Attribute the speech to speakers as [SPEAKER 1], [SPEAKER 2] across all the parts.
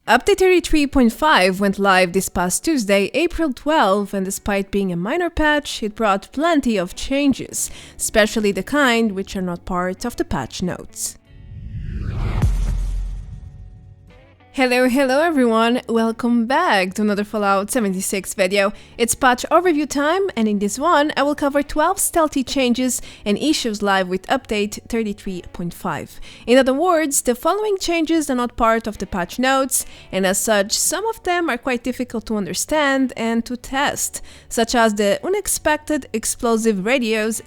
[SPEAKER 1] Update 33.5 went live this past Tuesday, April 12, and despite being a minor patch, it brought plenty of changes, especially the kind which are not part of the patch notes. Hello everyone, welcome back to another Fallout 76 video. It's patch overview time, and in this one I will cover 12 stealthy changes and issues live with update 33.5. In other words, the following changes are not part of the patch notes, and as such some of them are quite difficult to understand and to test, such as the unexpected explosive radios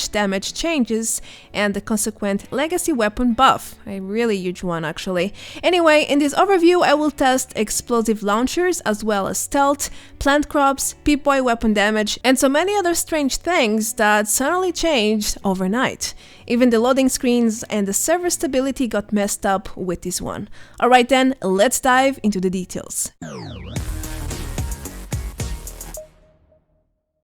[SPEAKER 1] / damage changes and the consequent legacy weapon buff, a really huge one actually. Anyway, in this overview I will test explosive launchers as well as stealth, plant crops, Pipboy weapon damage, and so many other strange things that suddenly changed overnight. Even the loading screens and the server stability got messed up with this one. Alright then, let's dive into the details.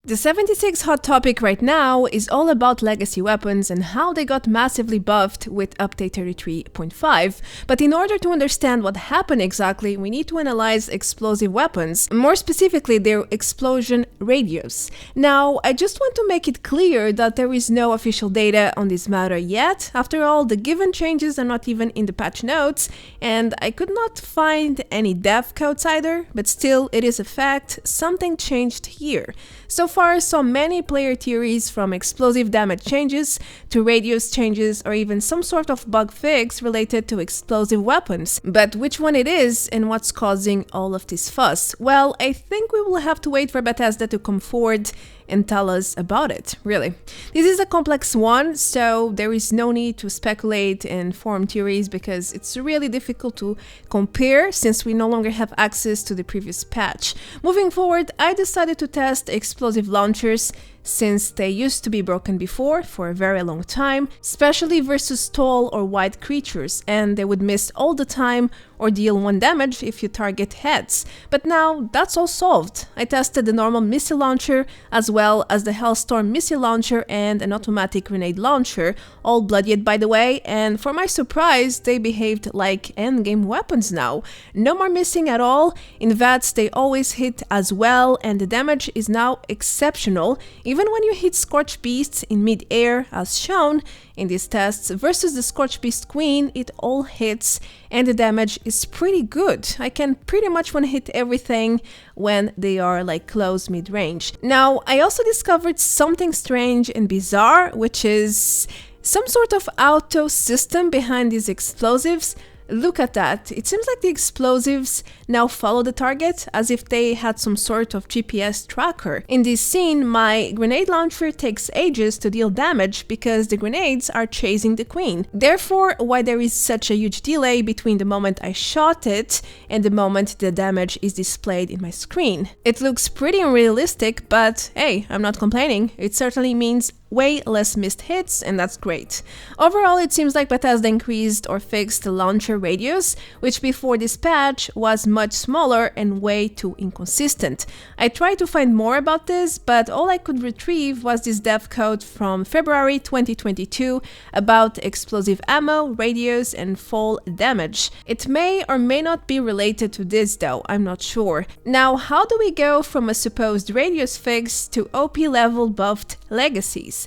[SPEAKER 1] The 76 hot topic right now is all about legacy weapons and how they got massively buffed with update 33.5, but in order to understand what happened exactly, we need to analyze explosive weapons, more specifically their explosion radius. Now, I just want to make it clear that there is no official data on this matter yet. After all, the given changes are not even in the patch notes, and I could not find any dev codes either, but still, it is a fact, something changed here. So far, so many player theories, from explosive damage changes to radius changes or even some sort of bug fix related to explosive weapons. But which one it is and what's causing all of this fuss? Well, I think we will have to wait for Bethesda to come forward and tell us about it, really. This is a complex one, so there is no need to speculate and form theories because it's really difficult to compare since we no longer have access to the previous patch. Moving forward, I decided to test explosive launchers since they used to be broken before for a very long time, especially versus tall or wide creatures, and they would miss all the time or deal 1 damage if you target heads. But now that's all solved. I tested the normal missile launcher as well as the Hellstorm missile launcher and an automatic grenade launcher, all bloodied by the way, and for my surprise they behaved like endgame weapons now. No more missing at all, in VATS they always hit as well, and the damage is now exceptional. Even when you hit Scorch Beasts in mid-air, as shown in these tests, versus the Scorch Beast Queen, it all hits and the damage is pretty good. I can pretty much one-hit everything when they are like close mid-range. Now, I also discovered something strange and bizarre, which is some sort of auto system behind these explosives. Look at that. It seems like the explosives now follow the target as if they had some sort of GPS tracker. In this scene, my grenade launcher takes ages to deal damage because the grenades are chasing the queen. Therefore, why there is such a huge delay between the moment I shot it and the moment the damage is displayed in my screen. It looks pretty unrealistic, but hey, I'm not complaining. It certainly means way less missed hits, and that's great. Overall, it seems like Bethesda increased or fixed the launcher radius, which before this patch was much smaller and way too inconsistent. I tried to find more about this, but all I could retrieve was this dev code from February 2022 about explosive ammo, radius, and fall damage. It may or may not be related to this though, I'm not sure. Now, how do we go from a supposed radius fix to OP level buffed legacies?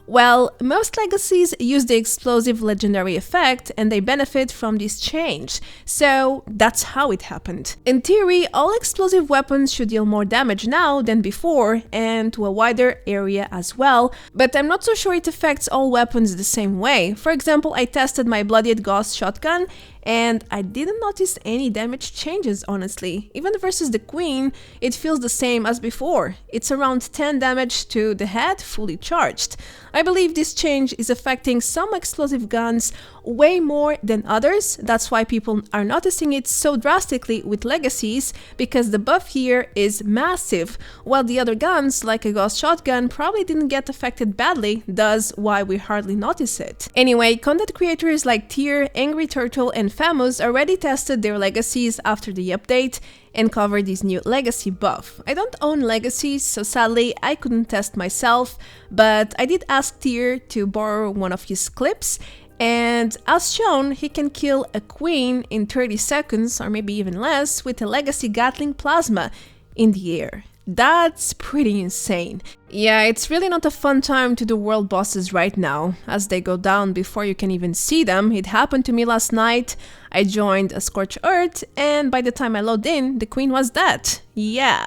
[SPEAKER 1] Well, most legacies use the explosive legendary effect and they benefit from this change, so that's how it happened. In theory, all explosive weapons should deal more damage now than before and to a wider area as well, but I'm not so sure it affects all weapons the same way. For example, I tested my Bloodied Ghost shotgun and I didn't notice any damage changes, honestly. Even versus the Queen, it feels the same as before. It's around 10 damage to the head, fully charged. I believe this change is affecting some explosive guns way more than others. That's why people are noticing it so drastically with legacies, because the buff here is massive, while the other guns, like a Ghost shotgun, probably didn't get affected badly, thus why we hardly notice it. Anyway, content creators like Tyr, Angry Turtle, and Famous already tested their legacies after the update and covered this new legacy buff. I don't own legacies, so sadly I couldn't test myself, but I did ask Tyr to borrow one of his clips, And as shown, he can kill a queen in 30 seconds or maybe even less with a legacy Gatling plasma in the air. That's pretty insane. Yeah, it's really not a fun time to do world bosses right now, as they go down before you can even see them. It happened to me last night. I joined a Scorched Earth, and by the time I logged in, the queen was dead. Yeah.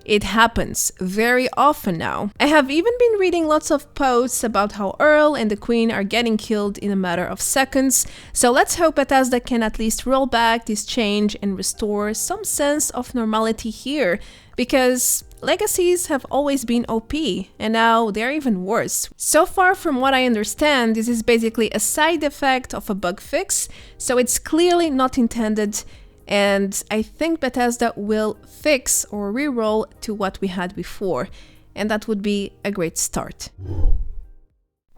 [SPEAKER 1] It happens very often now. I have even been reading lots of posts about how Earl and the Queen are getting killed in a matter of seconds, so let's hope Bethesda can at least roll back this change and restore some sense of normality here, because legacies have always been OP, and now they're even worse. So far from what I understand, this is basically a side effect of a bug fix, so it's clearly not intended. And I think Bethesda will fix or reroll to what we had before, and that would be a great start.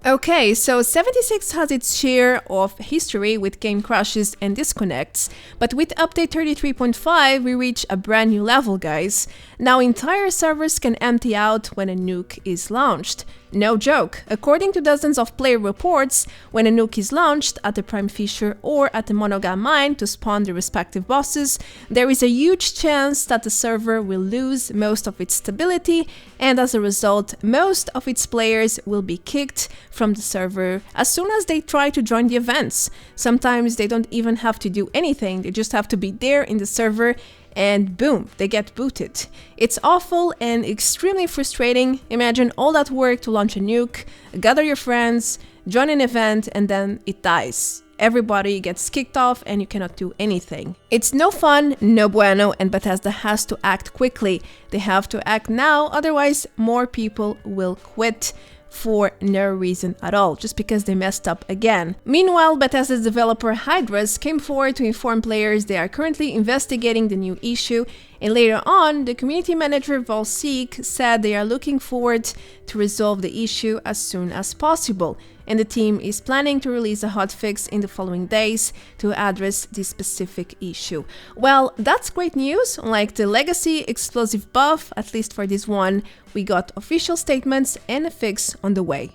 [SPEAKER 1] Okay, so 76 has its share of history with game crashes and disconnects, but with update 33.5 we reach a brand new level, guys. Now entire servers can empty out when a nuke is launched. No joke. According to dozens of player reports, when a nuke is launched at the Prime Fisher or at the Monogam mine to spawn the respective bosses, there is a huge chance that the server will lose most of its stability, and as a result, most of its players will be kicked from the server as soon as they try to join the events. Sometimes they don't even have to do anything, they just have to be there in the server, and boom, they get booted. It's awful and extremely frustrating. Imagine all that work to launch a nuke, gather your friends, join an event, and then it dies. Everybody gets kicked off and you cannot do anything. It's no fun, no bueno, and Bethesda has to act quickly. They have to act now, otherwise more people will quit for no reason at all, just because they messed up again. Meanwhile, Bethesda's developer Hydras came forward to inform players they are currently investigating the new issue, and later on, the community manager Volseek said they are looking forward to resolve the issue as soon as possible, and the team is planning to release a hotfix in the following days to address this specific issue. Well, that's great news. Like the legacy explosive buff, at least for this one, we got official statements and a fix on the way.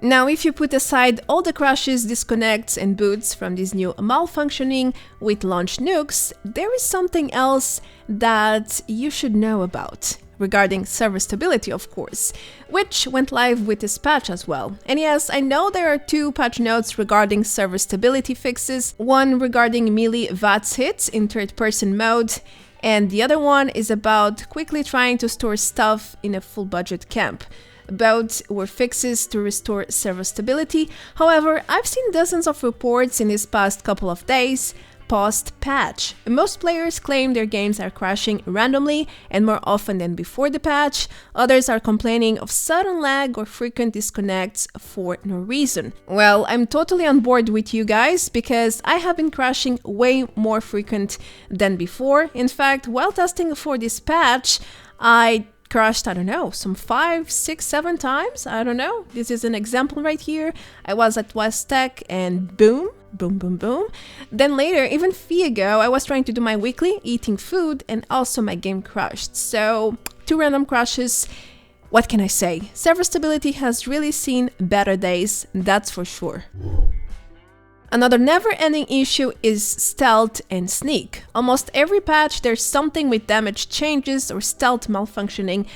[SPEAKER 1] Now, if you put aside all the crashes, disconnects and boots from this new malfunctioning with launch nukes, there is something else that you should know about. Regarding server stability, of course, which went live with this patch as well. And yes, I know there are two patch notes regarding server stability fixes, one regarding melee VATS hits in third-person mode, and the other one is about quickly trying to store stuff in a full-budget camp. Both were fixes to restore server stability. However, I've seen dozens of reports in this past couple of days post-patch. Most players claim their games are crashing randomly and more often than before the patch. Others are complaining of sudden lag or frequent disconnects for no reason. Well, I'm totally on board with you guys because I have been crashing way more frequent than before. In fact, while testing for this patch, I crashed, I don't know, some 5, 6, 7 times. I don't know. This is an example right here. I was at West Tech and boom. Boom, boom, boom. Then later, even ago, I was trying to do my weekly, eating food, and also my game crashed. So, 2 random crashes. What can I say? Server stability has really seen better days, that's for sure. Another never-ending issue is stealth and sneak. Almost every patch there's something with damage changes or stealth malfunctioning,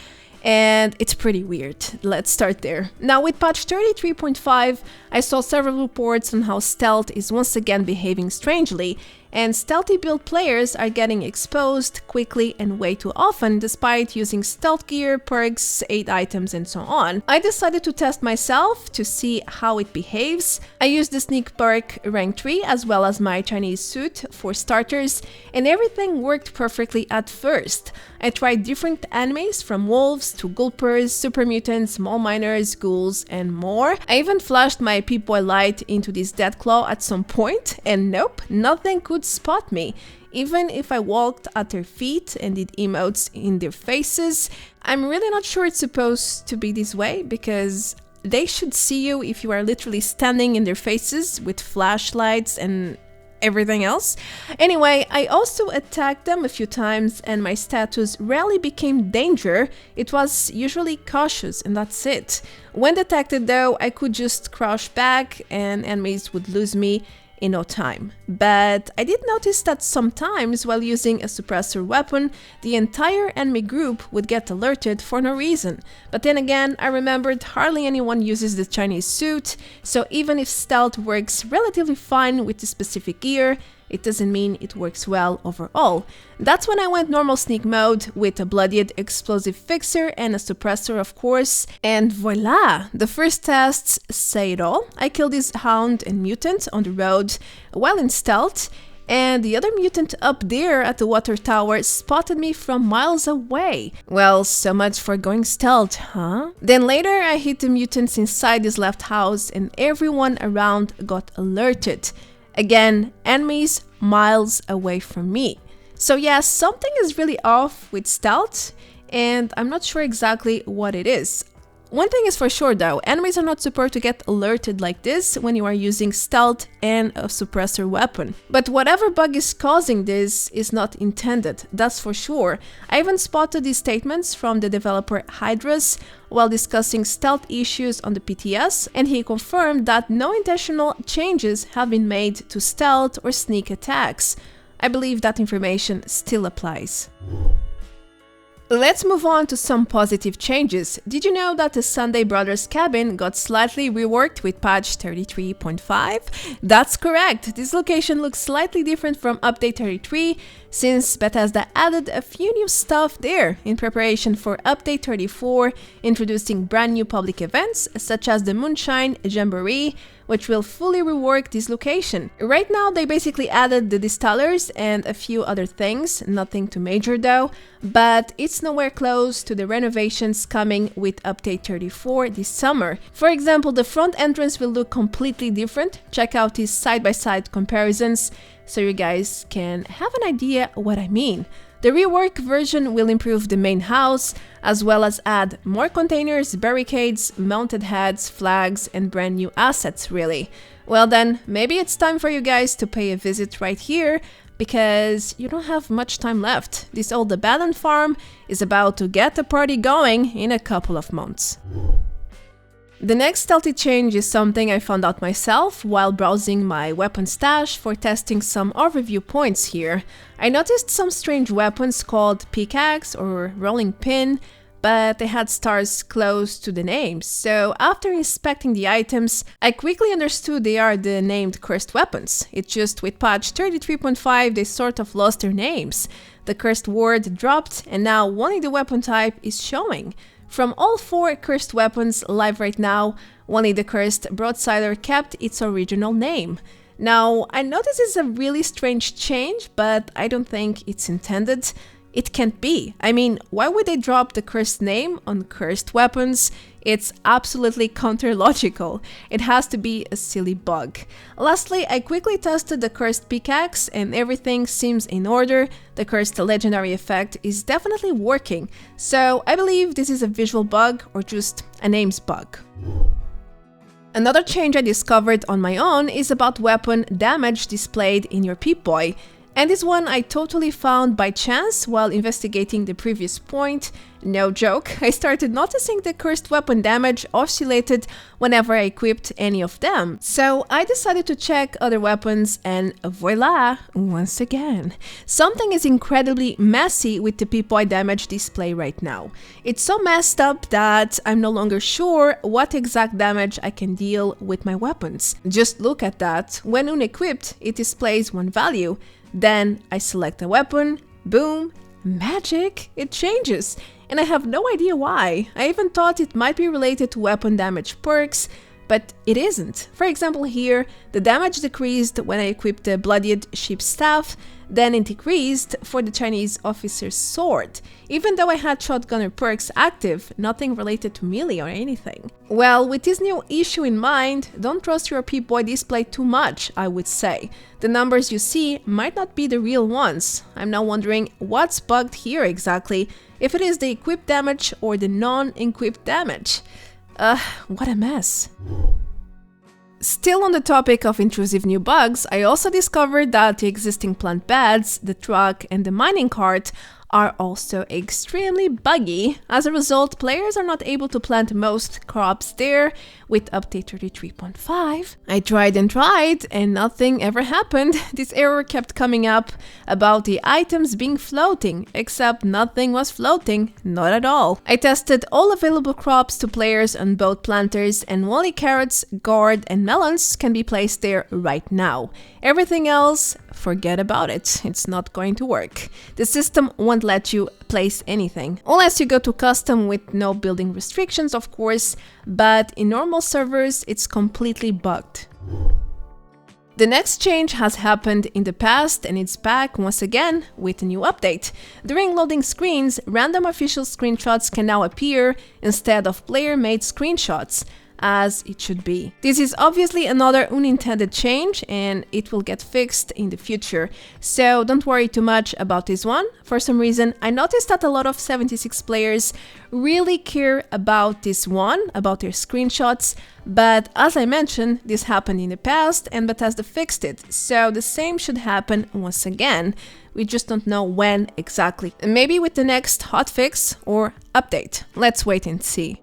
[SPEAKER 1] and it's pretty weird. Let's start there. Now with patch 33.5, I saw several reports on how stealth is once again behaving strangely, and stealthy build players are getting exposed quickly and way too often despite using stealth gear, perks, aid items and so on. I decided to test myself to see how it behaves. I used the sneak perk rank 3 as well as my Chinese suit for starters, and everything worked perfectly at first. I tried different enemies from wolves to gulpers, super mutants, small miners, ghouls and more. I even flashed my Pipboy light into this deathclaw at some point, and nope, nothing could spot me. Even if I walked at their feet and did emotes in their faces. I'm really not sure it's supposed to be this way, because they should see you if you are literally standing in their faces with flashlights, and everything else. Anyway, I also attacked them a few times and my status rarely became danger. It was usually cautious and that's it. When detected though, I could just crouch back and enemies would lose me in no time. But I did notice that sometimes while using a suppressor weapon, the entire enemy group would get alerted for no reason. But then again, I remembered hardly anyone uses the Chinese suit, so even if stealth works relatively fine with the specific gear, it doesn't mean it works well overall. That's when I went normal sneak mode with a bloodied explosive fixer and a suppressor of course, and voila! The first tests say it all. I killed this hound and mutant on the road while in stealth, and the other mutant up there at the water tower spotted me from miles away. Well, so much for going stealth, huh? Then later I hit the mutants inside this left house and everyone around got alerted. Again, enemies miles away from me. So yes, something is really off with stealth, and I'm not sure exactly what it is. One thing is for sure though, enemies are not supposed to get alerted like this when you are using stealth and a suppressor weapon. But whatever bug is causing this is not intended, that's for sure. I even spotted these statements from the developer Hydras while discussing stealth issues on the PTS, and he confirmed that no intentional changes have been made to stealth or sneak attacks. I believe that information still applies. Let's move on to some positive changes. Did you know that the Sunday Brothers cabin got slightly reworked with patch 33.5? That's correct, this location looks slightly different from update 33 since Bethesda added a few new stuff there in preparation for update 34, introducing brand new public events such as the Moonshine Jamboree, which will fully rework this location. Right now they basically added the distillers and a few other things, nothing too major though, but it's nowhere close to the renovations coming with update 34 this summer. For example, the front entrance will look completely different. Check out these side-by-side comparisons so you guys can have an idea what I mean. The rework version will improve the main house, as well as add more containers, barricades, mounted heads, flags, and brand new assets, really. Well then, maybe it's time for you guys to pay a visit right here, because you don't have much time left. This old abandoned farm is about to get the party going in a couple of months. The next stealthy change is something I found out myself while browsing my weapon stash for testing some overview points here. I noticed some strange weapons called pickaxe or rolling pin, but they had stars close to the names. So after inspecting the items, I quickly understood they are the named cursed weapons. It's just with patch 33.5 they sort of lost their names. The cursed word dropped and now only the weapon type is showing. From all 4 cursed weapons live right now, only the cursed broadsider kept its original name. Now, I know this is a really strange change, but I don't think it's intended. It can't be. I mean, why would they drop the cursed name on cursed weapons? It's absolutely counter-logical. It has to be a silly bug. Lastly, I quickly tested the cursed pickaxe and everything seems in order. The cursed legendary effect is definitely working. So I believe this is a visual bug or just a names bug. Another change I discovered on my own is about weapon damage displayed in your Pipboy. And this one I totally found by chance while investigating the previous point. No joke, I started noticing the cursed weapon damage oscillated whenever I equipped any of them. So I decided to check other weapons and voila, once again. Something is incredibly messy with the Pipboy damage display right now. It's so messed up that I'm no longer sure what exact damage I can deal with my weapons. Just look at that, when unequipped it displays one value. Then I select a weapon, boom, magic, it changes. And I have no idea why. I even thought it might be related to weapon damage perks, but it isn't. For example here, the damage decreased when I equipped the bloodied sheep's staff, then it decreased for the Chinese officer's sword. Even though I had shotgunner perks active, nothing related to melee or anything. Well, with this new issue in mind, don't trust your Pipboy display too much, I would say. The numbers you see might not be the real ones. I'm now wondering what's bugged here exactly, if it is the equipped damage or the non-equipped damage. What a mess. Still on the topic of intrusive new bugs, I also discovered that the existing plant beds, the truck, and the mining cart are also extremely buggy. As a result, players are not able to plant most crops there with update 33.5. I tried and nothing ever happened. This error kept coming up about the items being floating, except nothing was floating, not at all. I tested all available crops to players on both planters, and only carrots, gourd, and melons can be placed there right now. Everything else, forget about it. It's not going to work. The system won't let you place anything, unless you go to custom with no building restrictions, of course, but in normal servers, it's completely bugged. The next change has happened in the past, and it's back once again with a new update. During loading screens, random official screenshots can now appear instead of player-made screenshots, as it should be. This is obviously another unintended change, and it will get fixed in the future, so don't worry too much about this one. For some reason, I noticed that a lot of 76 players really care about this one, about their screenshots, but as I mentioned, this happened in the past and Bethesda fixed it, so the same should happen once again. We just don't know when exactly. Maybe with the next hotfix or update. Let's wait and see.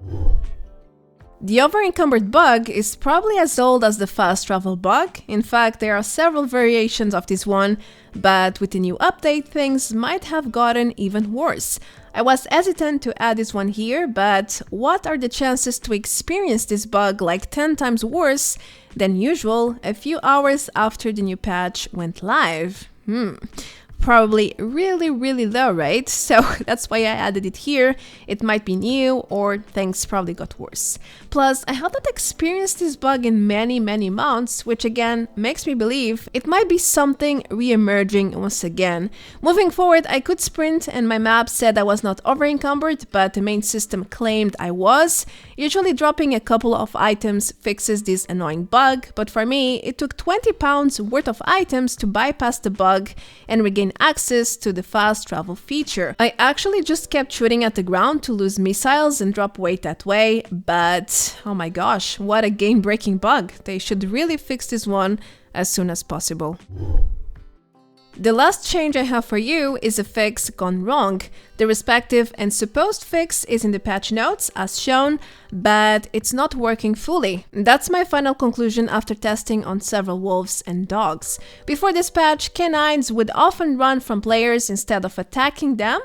[SPEAKER 1] The Overencumbered Bug is probably as old as the fast travel bug. In fact, there are several variations of this one, but with the new update, things might have gotten even worse. I was hesitant to add this one here, but what are the chances to experience this bug like 10 times worse than usual a few hours after the new patch went live? Probably really low, right? So that's why I added it here. It might be new, or things probably got worse. Plus, I hadn't experienced this bug in many months, which again makes me believe it might be something re-emerging once again. Moving forward, I could sprint and my map said I was not over-encumbered, but the main system claimed I was. Usually dropping a couple of items fixes this annoying bug, but for me, it took 20 pounds worth of items to bypass the bug and regain access to the fast travel feature. I actually just kept shooting at the ground to lose missiles and drop weight that way, but oh my gosh, what a game-breaking bug. They should really fix this one as soon as possible. The last change I have for you is a fix gone wrong. The respective and supposed fix is in the patch notes as shown, but it's not working fully. That's my final conclusion after testing on several wolves and dogs. Before this patch, canines would often run from players instead of attacking them,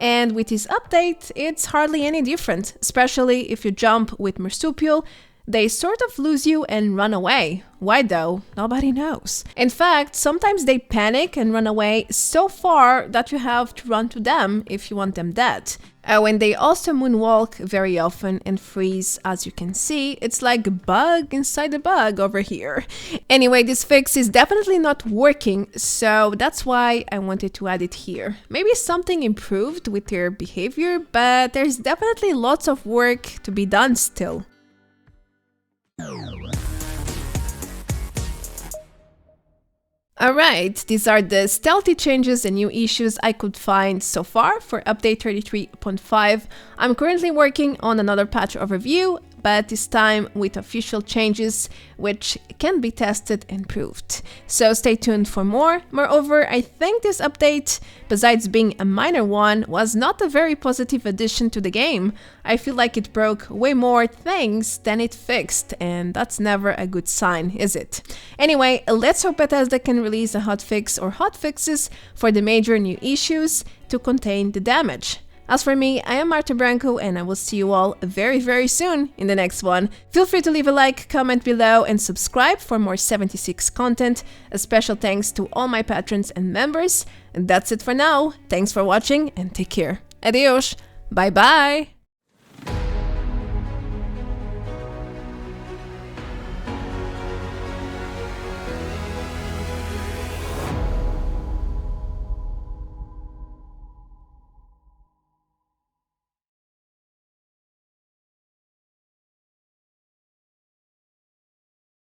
[SPEAKER 1] and with this update, it's hardly any different, especially if you jump with marsupial. They sort of lose you and run away. Why though? Nobody knows. In fact, sometimes they panic and run away so far that you have to run to them if you want them dead. And they also moonwalk very often and freeze, as you can see. It's like a bug inside a bug over here. Anyway, this fix is definitely not working, so that's why I wanted to add it here. Maybe something improved with their behavior, but there's definitely lots of work to be done still. Alright, these are the stealthy changes and new issues I could find so far for update 33.5. I'm currently working on another patch overview, but this time with official changes which can be tested and proved. So stay tuned for more. Moreover, I think this update, besides being a minor one, was not a very positive addition to the game. I feel like it broke way more things than it fixed, and that's never a good sign, is it? Anyway, let's hope Bethesda can release a hotfix or hotfixes for the major new issues to contain the damage. As for me, I am Marta Branco, and I will see you all very soon in the next one. Feel free to leave a like, comment below, and subscribe for more 76 content. A special thanks to all my patrons and members. And that's it for now. Thanks for watching, and take care. Adios. Bye bye.